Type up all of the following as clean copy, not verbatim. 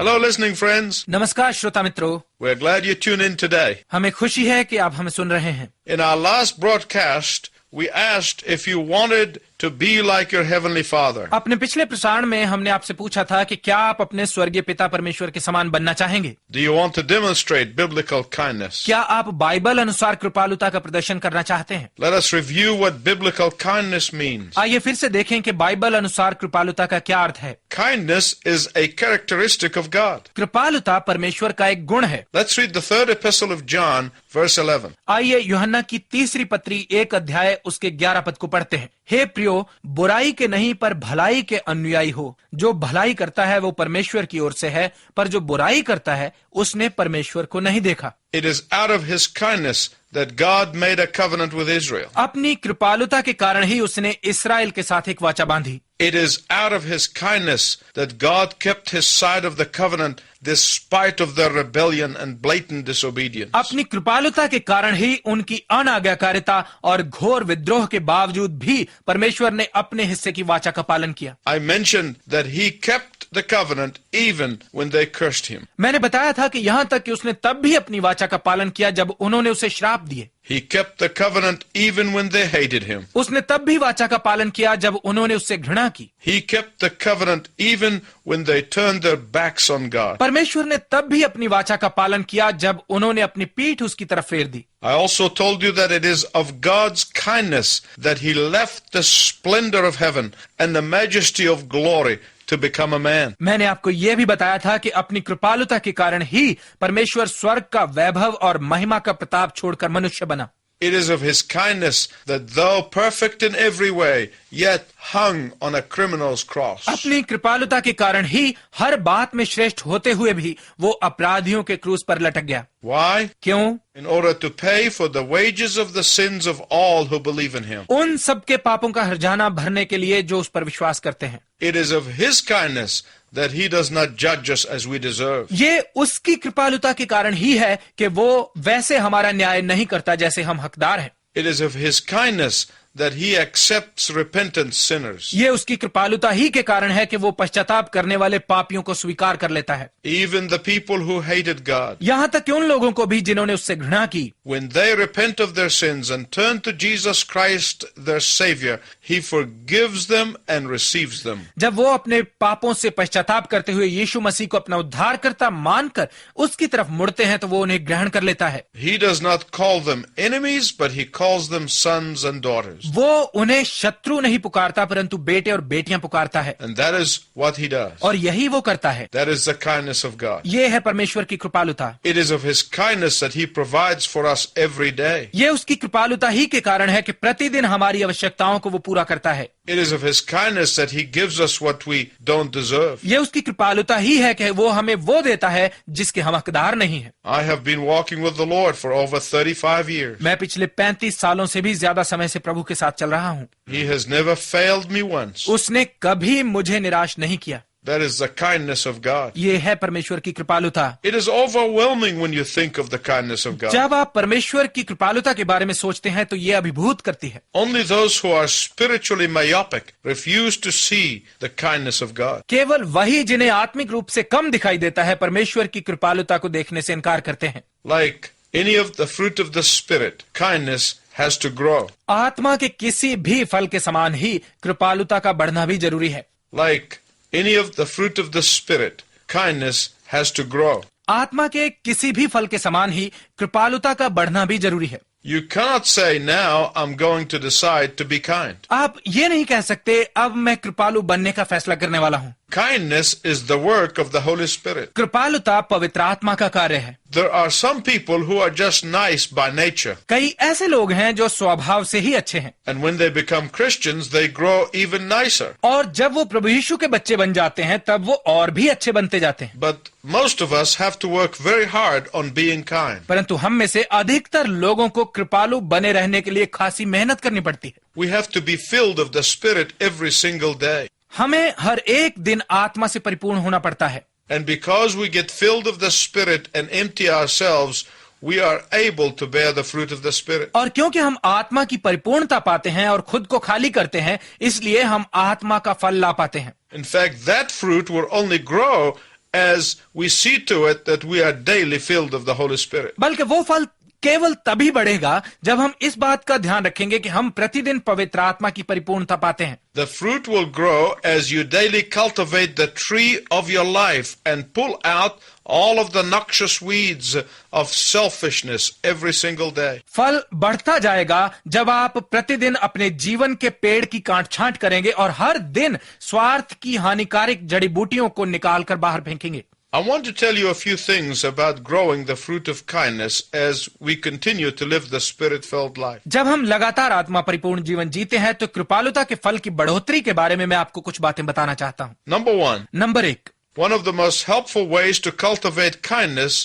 Hello, listening friends. नमस्कार श्रोता मित्रों, We're glad you tuned in today. हमें खुशी है कि आप हमें सुन रहे हैं। In our last broadcast, we asked if you wanted to be like your Heavenly Father. अपने पिछले प्रसारण में हमने आपसे पूछा था कि क्या आप अपने स्वर्गीय पिता परमेश्वर के समान बनना चाहेंगे? Do you want to demonstrate biblical kindness? क्या आप बाइबल अनुसार कृपालुता का प्रदर्शन करना चाहते हैं? Let us review what biblical kindness means. आइए फिर से देखें कि बाइबल अनुसार कृपालुता का क्या अर्थ है। Kindness is a characteristic of God. कृपालुता परमेश्वर का एक गुण है। Let's read the third epistle of John, verse 11. आइए यूहन्ना की तीसरी पत्री 1 अध्याय उसके 11 पद को पढ़ते हैं। हे प्रियो, बुराई के नहीं पर भलाई के अनुयायी हो। जो भलाई करता है वो परमेश्वर की ओर से है, पर जो बुराई करता है उसने परमेश्वर को नहीं देखा। It is out of His kindness that God made a covenant with Israel. अपनी कृपालुता के कारण ही उसने इस्राएल के साथ एक वाचा बांधी। It is out of His kindness that God kept His side of the covenant despite of their rebellion and blatant disobedience. अपनी कृपालुता के कारण ही उनकी अनाज्ञाकारिता और घोर विद्रोह के बावजूद भी परमेश्वर ने अपने हिस्से की वाचा का पालन किया। I mentioned that He kept the covenant even when they cursed Him. मैंने बताया था कि यहाँ तक कि उसने तब भी अपनी वाचा का पालन किया जब उन्होंने उसे श्राप दिए। He kept the covenant even when they hated Him. उसने तब भी वाचा का पालन किया जब उन्होंने उससे घृणा की। He kept the covenant even when they turned their backs on God. परमेश्वर ने तब भी अपनी वाचा का पालन किया जब उन्होंने अपनी पीठ उसकी तरफ फेर दी। I also told you that it is of God's kindness that He left the splendor of heaven and the majesty of glory to become a man. मैंने आपको यह भी बताया था कि अपनी कृपालुता के कारण ही परमेश्वर स्वर्ग का वैभव और महिमा का प्रताप छोड़कर मनुष्य बना। It is of His kindness that though perfect in every way, yet hung on a criminal's cross. अपनी कृपालुता के कारण ही हर बात में श्रेष्ठ होते हुए भी वो अपराधियों के क्रूस पर लटक गया। Why? क्यों? In order to pay for the wages of the sins of all who believe in Him. उन सबके पापों का हर्जाना भरने के लिए जो उस पर विश्वास करते हैं। It is of His kindness that He does not judge us as we deserve. ये उसकी कृपालुता के कारण ही है कि वो वैसे हमारा न्याय नहीं करता जैसे हम हकदार हैं। It is of His kindness that He accepts repentant sinners. ये उसकी कृपालुता ही के कारण है कि वो पश्चाताप करने वाले पापियों को स्वीकार कर लेता है। Even the people who hated God. यहाँ तक कि उन लोगों को भी जिन्होंने उससे घृणा की। When they repent of their sins and turn to Jesus Christ, their Savior, He forgives them and receives them. जब वो अपने पापों से पश्चाताप करते हुए यीशु मसीह को अपना उद्धारकर्ता मानकर उसकी तरफ मुड़ते हैं तो वो उन्हें ग्रहण कर लेता है। He does not call them enemies, but He calls them sons and daughters. वो उन्हें शत्रु नहीं पुकारता परंतु बेटे और बेटियां पुकारता है। And that is what He does. और यही वो करता है। That is the kindness of God. ये है परमेश्वर की कृपालुता। It is of His kindness that He provides for us every day. ये उसकी कृपालुता ही के कारण है कि प्रतिदिन हमारी आवश्यकताओं को वो पूरा करता है। It is of His kindness that He gives us what we don't deserve. ये उसकी कृपालुता ही है कि वो हमें वो देता है जिसके हम हकदार नहीं हैं। I have been walking with the Lord for over 35 years. मैं पिछले 35 सालों से भी ज्यादा समय से प्रभु के साथ चल रहा हूँ। He has never failed me once. उसने कभी मुझे निराश नहीं किया। That is the kindness of God. ये है परमेश्वर की कृपालुता। It is overwhelming when you think of the kindness of God. जब आप परमेश्वर की कृपालुता के बारे में सोचते हैं तो ये अभिभूत करती है। Only those who are spiritually myopic refuse to see the kindness of God. केवल वही जिन्हें आत्मिक रूप से कम दिखाई देता है परमेश्वर की कृपालुता को देखने से इनकार करते हैं। Like any of the fruit of the Spirit, kindness has to grow. आत्मा के किसी भी फल के समान ही कृपालुता का बढ़ना भी जरूरी है। Like any of the fruit of the Spirit, kindness has to grow. आत्मा के किसी भी फल के समान ही कृपालुता का बढ़ना भी जरूरी है। You cannot say now I'm going to decide to be kind. आप ये नहीं कह सकते अब मैं कृपालु बनने का फैसला करने वाला हूँ। Kindness is the work of the Holy Spirit. कृपालुता पवित्र आत्मा का कार्य है। There are some people who are just nice by nature. कई ऐसे लोग हैं जो स्वभाव से ही अच्छे हैं And when they become Christians, they grow even nicer. और जब वो प्रभु यीशु के बच्चे बन जाते हैं तब वो और भी अच्छे बनते जाते हैं। But most of us have to work very hard on being kind. परंतु हम में से अधिकतर लोगों को कृपालु बने रहने के लिए खासी मेहनत करनी पड़ती है। We have to be filled of the Spirit every single day. हमें हर एक दिन आत्मा से परिपूर्ण होना पड़ता है। And because we get filled of the Spirit and empty ourselves, we are able to bear the fruit of the Spirit. और क्योंकि हम आत्मा की परिपूर्णता पाते हैं और खुद को खाली करते हैं, इसलिए हम आत्मा का फल ला पाते हैं। In fact, that fruit will only grow as we see to it that we are daily filled of the Holy Spirit. बल्कि वो फल केवल तभी बढ़ेगा जब हम इस बात का ध्यान रखेंगे कि हम प्रतिदिन पवित्र आत्मा की परिपूर्णता पाते हैं। The fruit will grow as you daily cultivate the tree of your life and pull out all of the noxious weeds of selfishness every single day. फल बढ़ता जाएगा जब आप प्रतिदिन अपने जीवन के पेड़ की काट छांट करेंगे और हर दिन स्वार्थ की हानिकारक जड़ी बूटियों को निकालकर बाहर फेंकेंगे। I want to tell you a few things about growing the fruit of kindness as we continue to live the Spirit-filled life. जब हम लगातार आत्मा परिपूर्ण जीवन जीते हैं तो कृपालुता के फल की बढ़ोतरी के बारे में मैं आपको कुछ बातें बताना चाहता हूं। Number one, number 1, one of the most helpful ways to cultivate kindness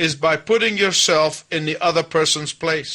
is by putting yourself in the other person's place.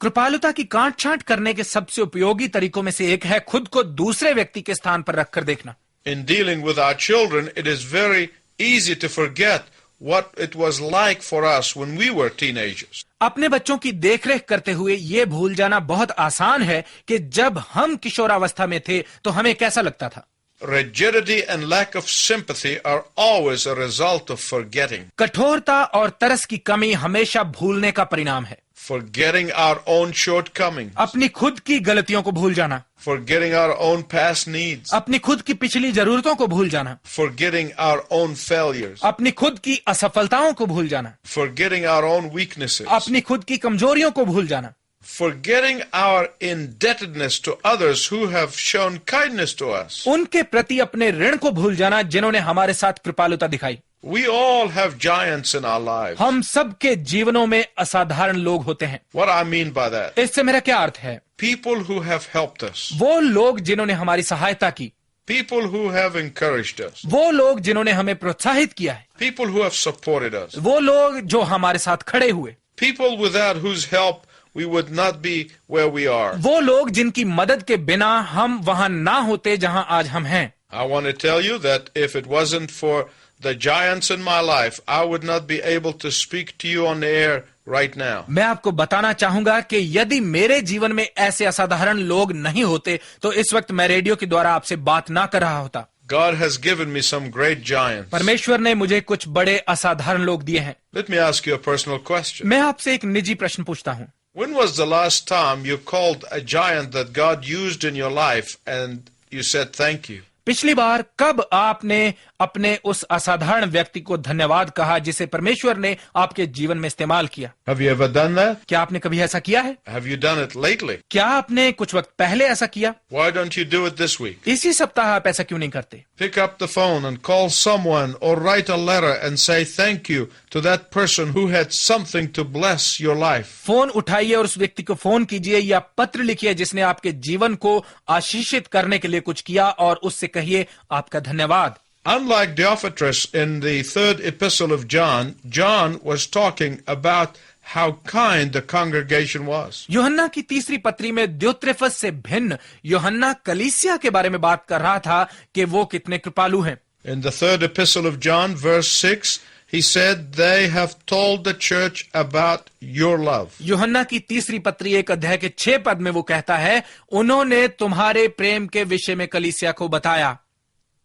कृपालुता की काट छांट करने के सबसे उपयोगी तरीकों में से एक है खुद को दूसरे व्यक्ति के स्थान पर रखकर देखना। In dealing with our children, it is very easy to forget what it was like for us when we were teenagers. अपने बच्चों की देखरेख करते हुए ये भूल जाना बहुत आसान है कि जब हम किशोरावस्था में थे तो हमें कैसा लगता था। Rigidity and lack of sympathy are always a result of forgetting. कठोरता और तरस की कमी हमेशा भूलने का परिणाम है। Forgetting our own shortcomings. अपनी खुद की गलतियों को भूल जाना, Forgetting our own past needs. अपनी खुद की पिछली जरूरतों को भूल जाना, Forgetting our own failures. अपनी खुद की असफलताओं को भूल जाना, Forgetting our own weaknesses. अपनी खुद की कमजोरियों को भूल जाना, Forgetting our indebtedness to others who have shown kindness to us. उनके प्रति अपने ऋण को भूल जाना जिन्होंने हमारे साथ कृपालुता दिखाई। We all have giants in our lives. हम सबके जीवनों में असाधारण लोग होते हैं। What I mean by that? इससे मेरा क्या अर्थ है? People who have helped us. वो लोग जिन्होंने हमारी सहायता की, People who have encouraged us. वो लोग जिन्होंने हमें प्रोत्साहित किया है, People who have supported us. वो लोग जो हमारे साथ खड़े हुए, People without whose help we would not be where we are. वो लोग जिनकी मदद के बिना हम वहां ना होते जहां आज हम हैं। I want to tell you that if it wasn't for the giants in my life, I would not be able to speak to you on the air right now. मैं आपको बताना चाहूंगा कि यदि मेरे जीवन में ऐसे असाधारण लोग नहीं होते तो इस वक्त मैं रेडियो के द्वारा आपसे बात ना कर रहा होता। God has given me some great giants. परमेश्वर ने मुझे कुछ बड़े असाधारण लोग दिए हैं। Let me ask you a personal question. मैं आपसे एक निजी प्रश्न पूछता हूं। When was the last time you called a giant that God used in your life and you said thank you? पिछली बार कब आपने अपने उस असाधारण व्यक्ति को धन्यवाद कहा जिसे परमेश्वर ने आपके जीवन में इस्तेमाल किया? Have you ever done that? क्या आपने कभी ऐसा किया है? Have you done it lately? क्या आपने कुछ वक्त पहले ऐसा किया? Why don't you do it this week? इसी सप्ताह आप ऐसा क्यों नहीं करते? Pick up the phone and call someone or write a letter and say thank you to that person who had something to bless your life. Phone उठाइए और उस व्यक्ति को फोन कीजिए या पत्र लिखिए जिसने आपके जीवन को आशीषित करने के लिए कुछ किया और उससे कहिए आपका धन्यवाद। Unlike Diophanttus in the 3rd epistle of John, John was talking about how kind the congregation was. यूहन्ना की तीसरी पत्री में द्योत्रेफस से भिन्न यूहन्ना कलीसिया के बारे में बात कर रहा था कि वो कितने कृपालु हैं। In the 3rd epistle of John, verse 6, he said, they have told the church about your love. यूहन्ना की तीसरी पत्री 1 अध्याय के 6 पद में वो कहता है, उन्होंने तुम्हारे प्रेम के विषय में कलीसिया को बताया।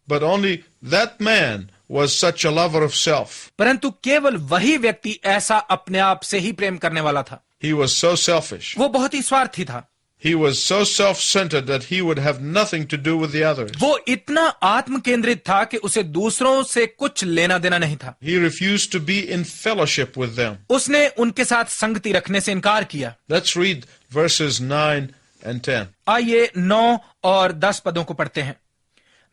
But only that man was such a lover of self. परंतु केवल वही व्यक्ति ऐसा अपने आप से ही प्रेम करने वाला था। He was so selfish. वो बहुत ही स्वार्थी था। He was so self-centered that he would have nothing to do with the others. वो इतना आत्म केंद्रित था कि उसे दूसरों से कुछ लेना देना नहीं था। He refused to be in fellowship with them. उसने उनके साथ संगति रखने से इनकार किया। Let's read verses 9 and 10. आइए 9 और 10 पदों को पढ़ते हैं।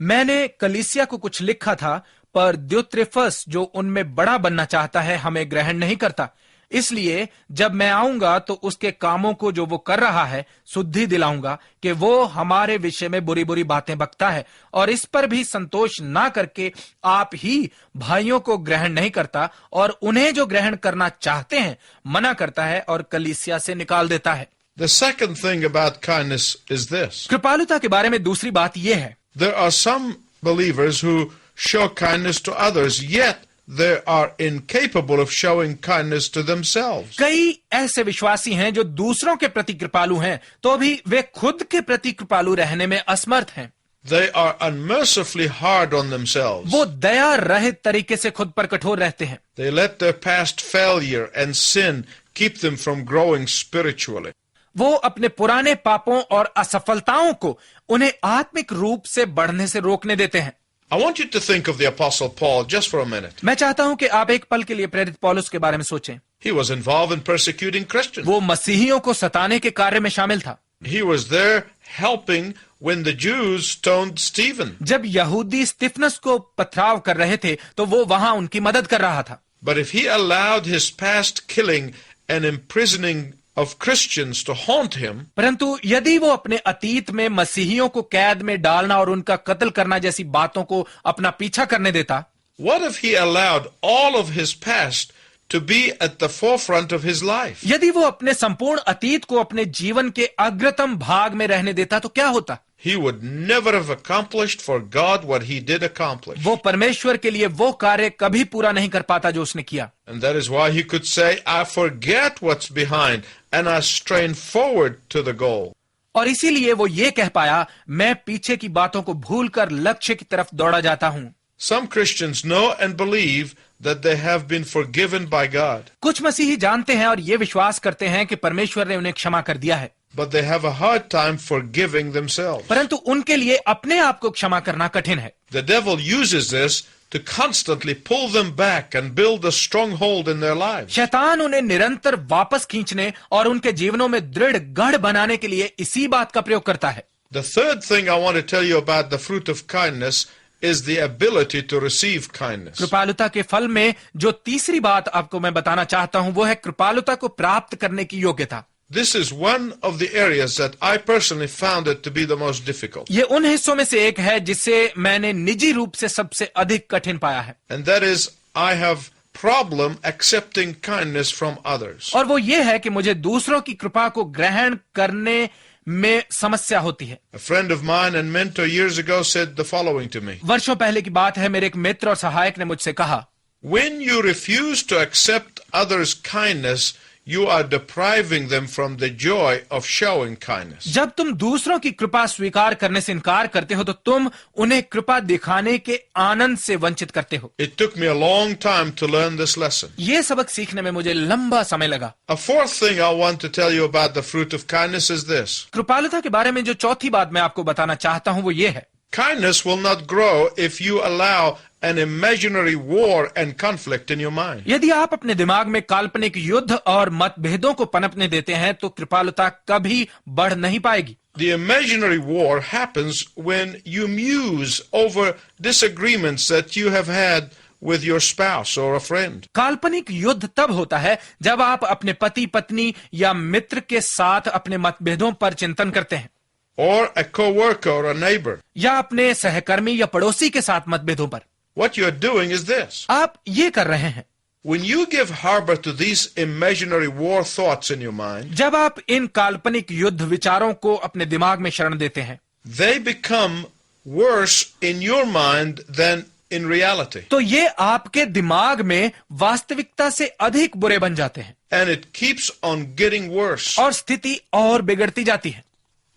मैंने कलीसिया को कुछ लिखा था, पर द्योत्रेफस जो उनमें बड़ा बनना चाहता है हमें ग्रहण नहीं करता। इसलिए जब मैं आऊंगा तो उसके कामों को जो वो कर रहा है शुद्धि दिलाऊंगा कि वो हमारे विषय में बुरी बुरी बातें बकता है और इस पर भी संतोष ना करके आप ही भाइयों को ग्रहण नहीं करता और उन्हें जो ग्रहण करना चाहते हैं मना करता है और कलीसिया से निकाल देता है। The second thing about kindness is this. कृपालुता के बारे में दूसरी बात यह है, There are some believers who show kindness to others, yet they are incapable of showing kindness to themselves. कई ऐसे विश्वासी हैं जो दूसरों के प्रति कृपालु हैं तो भी वे खुद के प्रति कृपालु रहने में असमर्थ हैं। They are unmercifully hard on themselves. वो दया रहित तरीके से खुद पर कठोर रहते हैं। They let their past failure and sin keep them from growing spiritually. वो अपने पुराने पापों और असफलताओं को उन्हें आत्मिक रूप से बढ़ने से रोकने देते हैं। I want you to think of the Apostle Paul just for a minute. मैं चाहता हूं कि आप एक पल के लिए प्रेरित पौलुस के बारे में सोचें। He was involved in persecuting Christians. वो मसीहियों को सताने के कार्य में शामिल था। He was there helping when the Jews stoned Stephen. जब यहूदी स्तिफनस को पथराव कर रहे थे तो वो वहां उनकी मदद कर रहा था। But if he allowed his past killing and imprisoning of Christians to haunt him, परंतु यदि वो अपने अतीत में मसीहियों को कैद में डालना और उनका कत्ल करना जैसी बातों को अपना पीछा करने देता, what if he allowed all of his past to be at the forefront of his life? यदि वो अपने संपूर्ण अतीत को अपने जीवन के अग्रतम भाग में रहने देता तो क्या होता? He would never have accomplished for God what he did accomplish. वो परमेश्वर के लिए वो कार्य कभी पूरा नहीं कर पाता जो उसने किया। And that is why he could say, I forget what's behind and I strain forward to the goal. और इसीलिए वो ये कह पाया, मैं पीछे की बातों को भूलकर लक्ष्य की तरफ दौड़ा जाता हूं। Some Christians know and believe that they have been forgiven by God, कुछ मसीही जानते हैं और ये विश्वास करते हैं कि परमेश्वर ने उन्हें क्षमा कर दिया है, but they have a hard time forgiving themselves. परंतु उनके लिए अपने आप को क्षमा करना कठिन है। The devil uses this to constantly pull them back and build a stronghold in their lives. शैतान उन्हें निरंतर वापस खींचने और उनके जीवनों में दृढ़ गढ़ बनाने के लिए इसी बात का प्रयोग करता है। The third thing I want to tell you about the fruit of kindness is the ability to receive kindness. कृपालुता के फल में जो तीसरी बात आपको मैं बताना चाहता हूं वो है कृपालुता को प्राप्त करने की योग्यता। This is one of the areas that I personally found it to be the most difficult. ये उन हिस्सों में से एक है जिसे मैंने निजी रूप से सबसे अधिक कठिन पाया है, And that is, I have problem accepting kindness from others. और वो ये है कि मुझे दूसरों की कृपा को ग्रहण करने में समस्या होती है। A friend of mine and mentor years ago said the following to me. वर्षों पहले की बात है, मेरे एक मित्र और सहायक ने मुझसे कहा, When you refuse to accept others' kindness, you are depriving them from the joy of showing kindness. जब तुम दूसरों की कृपा स्वीकार करने से इनकार करते हो तो तुम उन्हें कृपा दिखाने के आनंद से वंचित करते हो। It took me a long time to learn this lesson. ये सबक सीखने में मुझे लंबा समय लगा। A fourth thing I want to tell you about the fruit of kindness is this. कृपालुता के बारे में जो चौथी बात मैं आपको बताना चाहता हूं वो ये है, Kindness will not grow if you allow an imaginary war and conflict in your mind. यदि आप अपने दिमाग में काल्पनिक युद्ध और मतभेदों को पनपने देते हैं तो कृपालुता कभी बढ़ नहीं पाएगी। The imaginary war happens when you muse over disagreements that you have had with your spouse or a friend. काल्पनिक युद्ध तब होता है जब आप अपने पति पत्नी या मित्र के साथ अपने मतभेदों पर चिंतन करते हैं, Or a co-worker or a neighbor. या अपने सहकर्मी या पड़ोसी के साथ मतभेदों पर। What you're doing is this. आप ये कर रहे हैं, When you give harbor to these imaginary war thoughts in your mind, जब आप इन काल्पनिक युद्ध विचारों को अपने दिमाग में शरण देते हैं they become worse in your mind than in reality. तो ये आपके दिमाग में वास्तविकता से अधिक बुरे बन जाते हैं And it keeps on getting worse और स्थिति और बिगड़ती जाती है,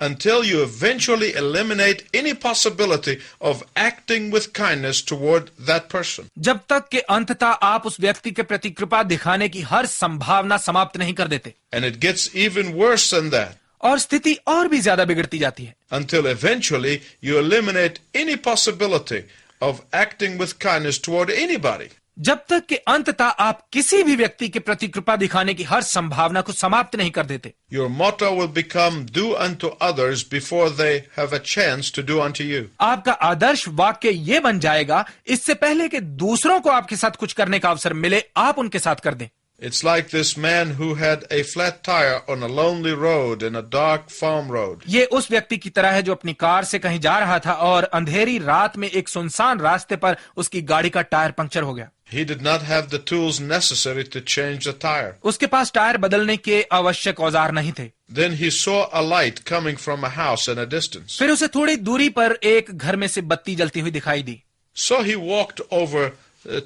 until you eventually eliminate any possibility of acting with kindness toward that person. जब तक कि अंततः आप उस व्यक्ति के प्रति कृपा दिखाने की हर संभावना समाप्त नहीं कर देते, And it gets even worse than that, और स्थिति और भी ज्यादा बिगड़ती जाती है, until eventually you eliminate any possibility of acting with kindness toward anybody. जब तक कि अंततः आप किसी भी व्यक्ति के प्रति कृपा दिखाने की हर संभावना को समाप्त नहीं कर देते। Your motto will become, do unto others before they have a chance to do unto you. आपका आदर्श वाक्य ये बन जाएगा, इससे पहले कि दूसरों को आपके साथ कुछ करने का अवसर मिले, आप उनके साथ कर दें। It's like this man who had a flat tire on a lonely road in a dark farm road. ये उस व्यक्ति की तरह है जो अपनी कार से कहीं जा रहा था और अंधेरी रात में एक सुनसान रास्ते पर उसकी गाड़ी का टायर पंक्चर हो गया। He did not have the tools necessary to change the tire. उसके पास टायर बदलने के आवश्यक औजार नहीं थे। Then he saw a light coming from a house in a distance. फिर उसे थोड़ी दूरी पर एक घर में से बत्ती जलती हुई दिखाई दी, So he walked over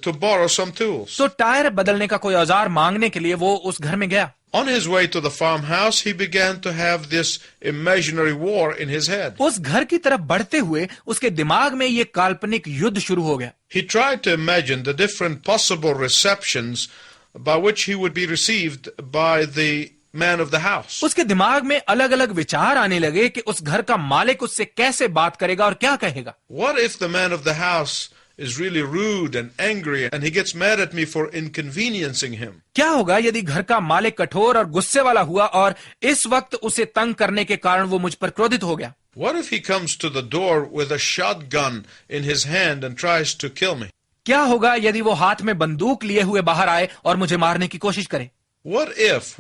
to borrow some tools. तो टायर बदलने का कोई औजार मांगने के लिए वो उस घर में गया। On his way to the farmhouse, he began to have this imaginary war in his head. उस घर की तरफ बढ़ते हुए उसके दिमाग में ये काल्पनिक युद्ध शुरू हो गया. He tried to imagine the different possible receptions by which he would be received by the man of the house. उसके दिमाग में अलग अलग विचार आने लगे कि उस घर का मालिक उससे कैसे बात करेगा और क्या कहेगा. What if the man of the house is really rude and angry and he gets mad at me for inconveniencing him? क्या होगा यदि घर का मालिक कठोर और गुस्से वाला हुआ और इस वक्त उसे तंग करने के कारण वो मुझ पर क्रोधित हो गया. What if he comes to the door with a shotgun in his hand and tries to kill me? क्या होगा यदि वो हाथ में बंदूक लिए हुए बाहर आए और मुझे मारने की कोशिश करे. What if?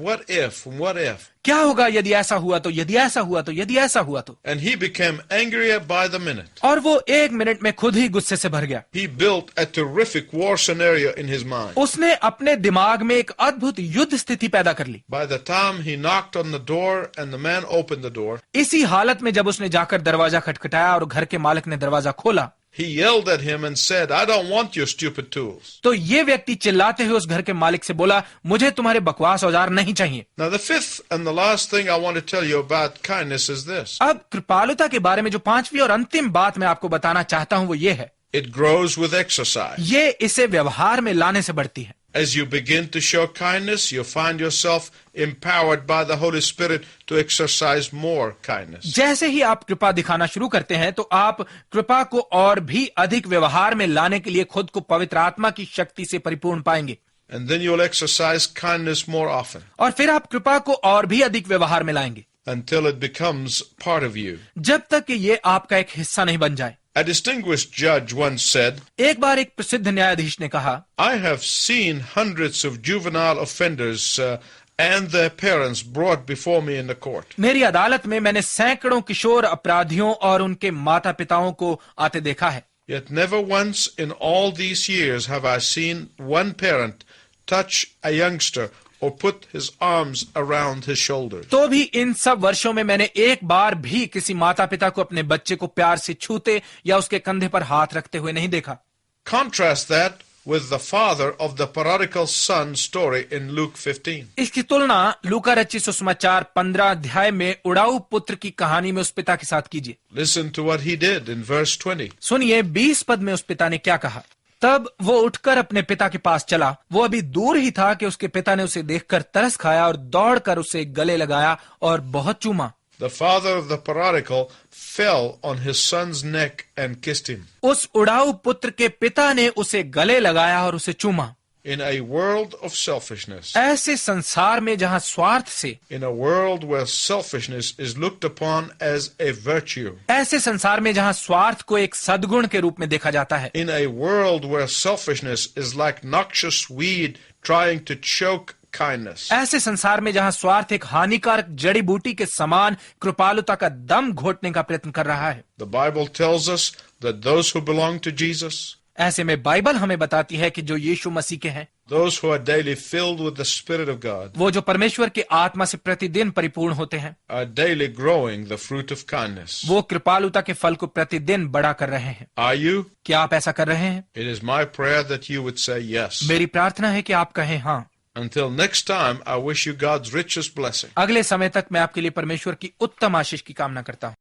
क्या होगा यदि ऐसा हुआ तो, यदि ऐसा हुआ तो, यदि ऐसा हुआ तो. And he became angrier by the minute. और वो एक मिनट में खुद ही गुस्से से भर गया. He built a terrific war scenario in his mind. उसने अपने दिमाग में एक अद्भुत युद्ध स्थिति पैदा कर ली. By the time he knocked on the door and the man opened the door, इसी हालत में जब उसने जाकर दरवाजा खटखटाया और घर के मालिक ने दरवाजा खोला, he yelled at him and said, I don't want your stupid tools. तो ये व्यक्ति चिल्लाते हुए उस घर के मालिक से बोला, मुझे तुम्हारे बकवास औजार नहीं चाहिए. Now the fifth and the last thing I want to tell you about kindness is this. अब कृपालुता के बारे में जो पांचवी और अंतिम बात मैं आपको बताना चाहता हूं वो ये है, It grows with exercise. ये इसे व्यवहार में लाने से बढ़ती है. As you begin to show kindness, you find yourself empowered by the Holy Spirit to exercise more kindness. जैसे ही आप कृपा दिखाना शुरू करते हैं तो आप कृपा को और भी अधिक व्यवहार में लाने के लिए खुद को पवित्र आत्मा की शक्ति से परिपूर्ण पाएंगे. And then you'll exercise kindness more often और फिर आप कृपा को और भी अधिक व्यवहार में लाएंगे until it becomes part of you. जब तक कि ये आपका एक हिस्सा नहीं बन जाए. A distinguished judge once said, एक बार एक प्रसिद्ध न्यायाधीश ने कहा, I have seen hundreds of juvenile offenders and their parents brought before me in the court. मेरी अदालत में मैंने सैकड़ों किशोर अपराधियों और उनके माता पिताओं को आते देखा है. Yet never once in all these years have I seen one parent touch a youngster or put his arms around his shoulders. तो भी इन सब वर्षों में मैंने एक बार भी किसी माता पिता को अपने बच्चे को प्यार से छूते या उसके कंधे पर हाथ रखते हुए नहीं देखा. Contrast that with the father of the prodigal son story in Luke 15. इसकी तुलना लूका रचित सुसमाचार 15 अध्याय में उड़ाऊ पुत्र की कहानी में उस पिता के साथ कीजिए. Listen to what he did in verse 20. सुनिए 20 पद में उस पिता ने क्या कहा. तब वो उठकर अपने पिता के पास चला. वो अभी दूर ही था कि उसके पिता ने उसे देखकर तरस खाया और दौड़कर उसे गले लगाया और बहुत चूमा. The father of the prodigal fell on his son's neck and kissed him. उस उड़ाऊ पुत्र के पिता ने उसे गले लगाया और उसे चूमा. In a world of selfishness, ऐसे संसार में जहां स्वार्थ से, in a world where selfishness is looked upon as a virtue, ऐसे संसार में जहां स्वार्थ को एक सद्गुण के रूप में देखा जाता है, in a world where selfishness is like noxious weed trying to choke kindness, ऐसे संसार में जहां स्वार्थ एक हानिकारक जड़ी बूटी के समान कृपालुता का दम घोटने का प्रयत्न कर रहा है. the Bible tells us that those who belong to Jesus, ऐसे में बाइबल हमें बताती है कि जो यीशु मसीह के हैं, those who are daily filled with the Spirit of God, वो जो परमेश्वर की आत्मा से प्रतिदिन परिपूर्ण होते हैं, are daily growing the fruit of kindness. वो कृपालुता के फल को प्रतिदिन बड़ा कर रहे हैं. Are you? क्या आप ऐसा कर रहे हैं? It is my prayer that you would say yes. मेरी प्रार्थना है कि आप कहें हाँ. Until next time, I wish you God's richest blessing. अगले समय तक मैं आपके लिए परमेश्वर की उत्तम आशीष की कामना करता हूँ.